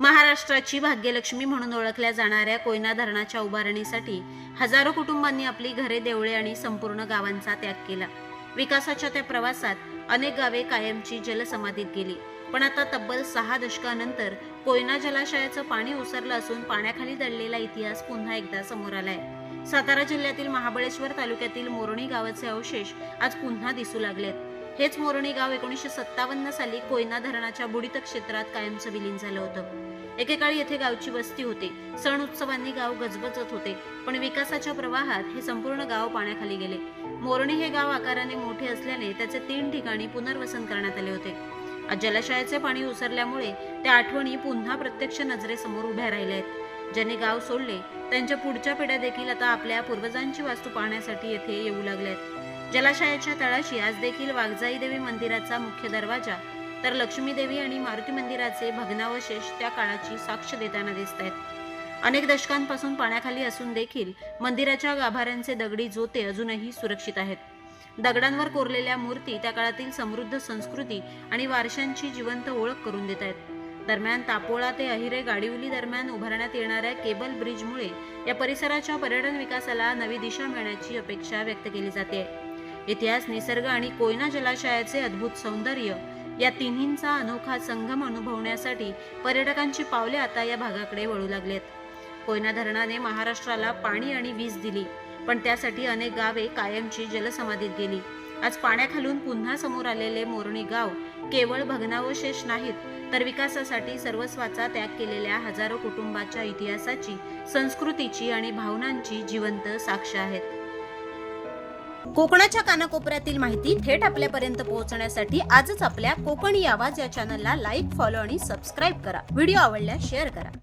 महाराष्ट्राची भाग्यलक्ष्मी म्हणून ओळखल्या जाणाऱ्या कोयना धरणाच्या उभारणीसाठी हजारो कुटुंबांनी आपली घरे, देवळे आणि संपूर्ण गावांचा त्याग केला. विकासाच्या त्या प्रवासात अनेक गावे कायमची जलसमाधीत गेली. पण आता तब्बल 6 दशकांनंतर कोयना जलाशयाचं पाणी ओसरलं असून पाण्याखाली दडलेला इतिहास पुन्हा एकदा समोर आलाय. सातारा जिल्ह्यातील महाबळेश्वर तालुक्यातील मोरणी गावाचे अवशेष आज पुन्हा दिसू लागलेत. हेच मोरणी गाव 1957 साली कोयना धरणाच्या बुडीत क्षेत्रात कायमचं विलीन झालं होतं. एकेकाळी येथे गावची वस्ती होती. सण उत्सवांनी गाव गजबजत होते. पण विकासाच्या प्रवाहात हे संपूर्ण गाव पाण्याखाली गेले. मोरणी हे गाव आकाराने मोठे असल्याने त्याचे 3 ठिकाणी पुनर्वसन करण्यात आले होते. आज जलाशयाचे पाणी ओसरल्यामुळे त्या आठवणी पुन्हा प्रत्यक्ष नजरेसमोर उभ्या राहिल्या आहेत. ज्यांनी गाव सोडले त्यांच्या पुढच्या पिढ्या देखील आता आपल्या पूर्वजांची वास्तू पाहण्यासाठी येथे येऊ लागल्यात. जलाशयाच्या तळाशी आज देखील वाघजाई देवी मंदिराचा मुख्य दरवाजा तर लक्ष्मी देवी आणि मारुती मंदिराचे भग्नावशेष त्या काळाची साक्ष देताना दिसत आहेत. अनेक दशकांपासून पाण्याखाली असून देखील मंदिराच्या गाभाऱ्यांचे दगडी जोते अजूनही सुरक्षित आहेत. दगडांवर कोरलेल्या मूर्ती त्या काळातील समृद्ध संस्कृती आणि वारशांची जिवंत ओळख करून देत आहेत. दरम्यान तापोळा ते अहिरे गाडीवली दरम्यान उभारण्यात येणाऱ्या केबल ब्रिजमुळे या परिसराच्या पर्यटन विकासाला नवी दिशा मिळण्याची अपेक्षा व्यक्त केली जाते. इतिहास, निसर्ग आणि कोयना जलाशयाचे अद्भुत सौंदर्य या तिन्हींचा अनोखा संगम अनुभवण्यासाठी पर्यटकांची पावले आता या भागाकडे वळू लागलेत. कोयना धरणाने महाराष्ट्राला पाणी आणि वीज दिली, पण त्यासाठी अनेक गावे कायमची जलसमाधीत गेली. आज पाण्याखालून पुन्हा समोर आलेले मोरणी गाव केवळ भग्नावशेष नाहीत, तर विकासासाठी सर्वस्वाचा त्याग केलेल्या हजारो कुटुंबाच्या इतिहासाची, संस्कृतीची आणि भावनांची जिवंत साक्ष आहेत. कोकणाच्या कानाकोपऱ्यातील माहिती थेट आपल्यापर्यंत पोहोचण्यासाठी आजच आपल्या कोकणी आवाज या चॅनलला लाईक, फॉलो आणि सबस्क्राईब करा. व्हिडिओ आवडल्यास शेअर करा.